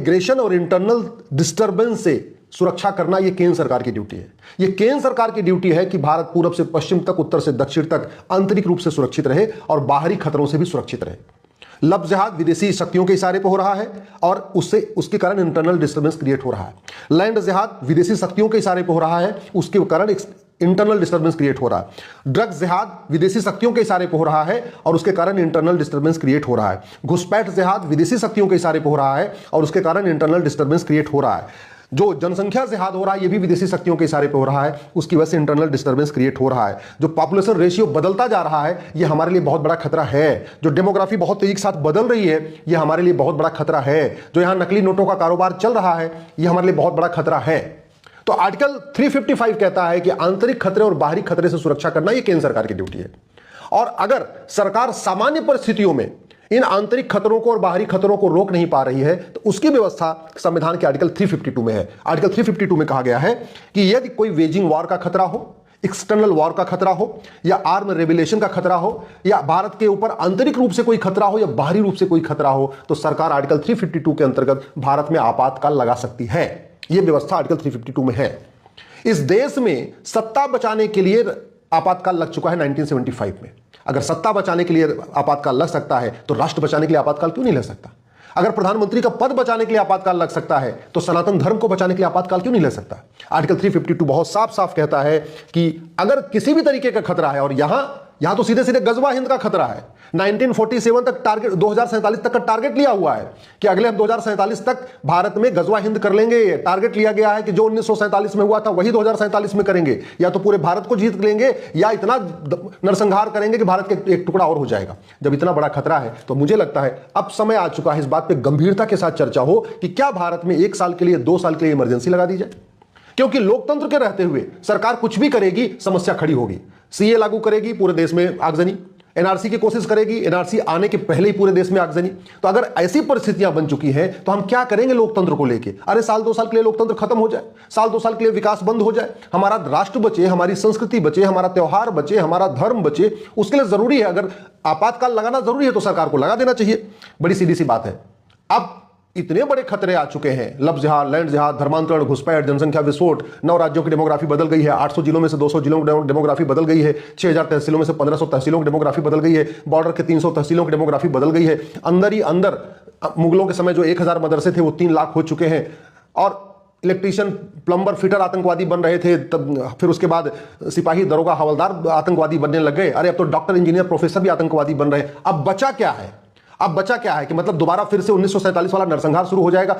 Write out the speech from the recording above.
Aggression और internal disturbance से सुरक्षा करना यह केंद्र सरकार की ड्यूटी है। यह केंद्र सरकार की ड्यूटी है कि भारत पूरब से पश्चिम तक, उत्तर से दक्षिण तक आंतरिक रूप से सुरक्षित रहे और बाहरी खतरों से भी सुरक्षित रहे। लफ्ज़ जिहाद विदेशी शक्तियों के इशारे पर हो रहा है और उसके कारण इंटरनल डिस्टर्बेंस क्रिएट हो रहा है। लैंड जिहाद विदेशी शक्तियों के इशारे पर हो रहा है, उसके कारण इंटरनल डिस्टर्बेंस क्रिएट हो रहा है। ड्रग्स जिहाद विदेशी शक्तियों के इशारे पर हो रहा है और उसके कारण इंटरनल डिस्टर्बेंस क्रिएट हो रहा है। घुसपैठ जिहाद विदेशी शक्तियों के इशारे पर हो रहा है और उसके कारण इंटरनल डिस्टर्बेंस क्रिएट हो रहा है। जो जनसंख्या जिहाद हो रहा है, ये भी विदेशी शक्तियों के इशारे पर हो रहा है, उसकी वजह से इंटरनल डिस्टर्बेंस क्रिएट हो रहा है। जो पॉपुलेशन रेशियो बदलता जा रहा है, ये हमारे लिए बहुत बड़ा खतरा है। जो डेमोग्राफी बहुत तेजी के साथ बदल रही है, ये हमारे लिए बहुत बड़ा खतरा है। जो यहाँ नकली नोटों का कारोबार चल रहा है, ये हमारे लिए बहुत बड़ा खतरा है। तो आर्टिकल 355 कहता है कि आंतरिक खतरे और बाहरी खतरे से सुरक्षा करना, ये केंद्र सरकार की ड्यूटी है। और अगर सरकार सामान्य परिस्थितियों में इन आंतरिक खतरों को और बाहरी खतरों को रोक नहीं पा रही है, तो उसकी व्यवस्था संविधान के आर्टिकल 352 में है। आर्टिकल 352 में कहा गया है कि यदि कोई वेजिंग वॉर का खतरा हो, एक्सटर्नल वॉर का खतरा हो, या आर्म रेवुलेशन का खतरा हो, या भारत के ऊपर आंतरिक रूप से कोई खतरा हो या बाहरी रूप से कोई खतरा हो, तो सरकार आर्टिकल 352 के अंतर्गत भारत में आपातकाल लगा सकती है। यह व्यवस्था आर्टिकल 352 में है। इस देश में सत्ता बचाने के लिए आपातकाल लग चुका है 1975 में। अगर सत्ता बचाने के लिए आपातकाल लग सकता है, तो राष्ट्र बचाने के लिए आपातकाल क्यों नहीं लग सकता? अगर प्रधानमंत्री का पद बचाने के लिए आपातकाल लग सकता है, तो सनातन धर्म को बचाने के लिए आपातकाल क्यों नहीं लग सकता? आर्टिकल 352 बहुत साफ साफ कहता है कि अगर किसी भी तरीके का खतरा है, और यहां तो सीधे सीधे गजवा हिंद का खतरा है। 1947 तक टारगेट, 2047 तक का टारगेट लिया हुआ है कि अगले हम 2047 तक भारत में गजवा हिंद कर लेंगे। टारगेट लिया गया है कि जो 1947 में हुआ था वही 2047 में करेंगे। या तो पूरे भारत को जीत लेंगे या इतना नरसंहार करेंगे कि भारत के एक टुकड़ा और हो जाएगा। जब इतना बड़ा खतरा है, तो मुझे लगता है अब समय आ चुका है इस बात पर गंभीरता के साथ चर्चा हो कि क्या भारत में 1 साल के लिए, 2 साल के लिए इमरजेंसी लगा दी जाए। क्योंकि लोकतंत्र के रहते हुए सरकार कुछ भी करेगी, समस्या खड़ी होगी। सीए लागू करेगी, पूरे देश में आगजनी। एनआरसी की कोशिश करेगी, एनआरसी आने के पहले ही पूरे देश में आगजनी। तो अगर ऐसी परिस्थितियां बन चुकी हैं, तो हम क्या करेंगे लोकतंत्र को लेके? अरे साल 2 साल के लिए लोकतंत्र खत्म हो जाए, साल 2 साल के लिए विकास बंद हो जाए, हमारा राष्ट्र बचे, हमारी संस्कृति बचे, हमारा त्योहार बचे, हमारा धर्म बचे। उसके लिए जरूरी है, अगर आपातकाल लगाना जरूरी है, तो सरकार को लगा देना चाहिए। बड़ी सीधी सी बात है। अब इतने बड़े खतरे आ चुके हैं, लफ्ज़ जिहाद, लैंड जिहाद, धर्मांतरण, घुसपैठ, जनसंख्या विस्फोट, 9 राज्यों की डेमोग्राफी बदल गई है, 800 जिलों में से 200 जिलों की डेमोग्राफी बदल गई है, 6000 तहसीलों में से 1500 तहसीलों की डेमोग्राफी बदल गई है, बॉर्डर के 300 तहसीलों की डेमोग्राफी बदल गई है। अंदर ही अंदर मुगलों के समय जो 1000 मदरसे थे, वो 3 लाख हो चुके हैं। और इलेक्ट्रीशियन, प्लम्बर, फिटर आतंकवादी बन रहे थे, तब फिर उसके बाद सिपाही, दरोगा, हवलदार आतंकवादी बनने लग गए। अरे अब तो डॉक्टर, इंजीनियर, प्रोफेसर भी आतंकवादी बन रहे हैं। अब बचा क्या है? अब बचा क्या है कि मतलब दोबारा फिर से 1947 वाला नरसंहार शुरू हो जाएगा?